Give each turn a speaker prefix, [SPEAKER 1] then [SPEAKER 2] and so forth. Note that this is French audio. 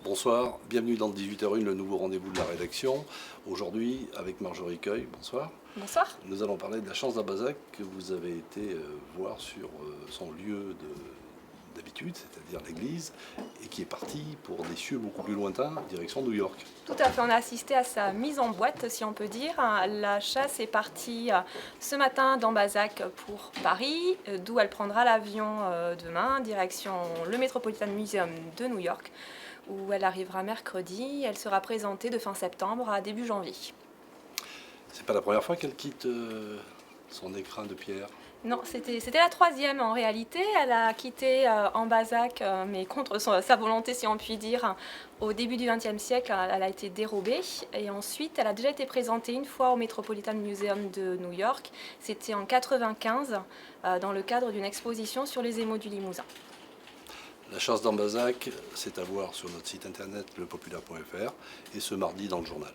[SPEAKER 1] Bonsoir, bienvenue dans 18h01, le nouveau rendez-vous de la rédaction. Aujourd'hui, avec Marjorie Cueil, bonsoir.
[SPEAKER 2] Bonsoir.
[SPEAKER 1] Nous allons parler de la chance d'Ambazac que vous avez été voir sur son lieu d'habitude, c'est-à-dire l'église, et qui est parti pour des cieux beaucoup plus lointains, direction New York.
[SPEAKER 2] Tout à fait, on a assisté à sa mise en boîte, si on peut dire. La chasse est partie ce matin d'Ambazac pour Paris, d'où elle prendra l'avion demain, direction le Metropolitan Museum de New York, où elle arrivera mercredi. Elle sera présentée de fin septembre à début janvier.
[SPEAKER 1] C'est pas la première fois qu'elle quitte son écrin de pierre.
[SPEAKER 2] Non, c'était la troisième en réalité. Elle a quitté Ambazac, mais contre sa volonté, si on peut dire, au début du XXe siècle. Elle a été dérobée. Et ensuite, elle a déjà été présentée une fois au Metropolitan Museum de New York. C'était en 1995, dans le cadre d'une exposition sur les émaux du Limousin.
[SPEAKER 1] La chasse d'Ambazac, c'est à voir sur notre site internet lepopulaire.fr et ce mardi dans le journal.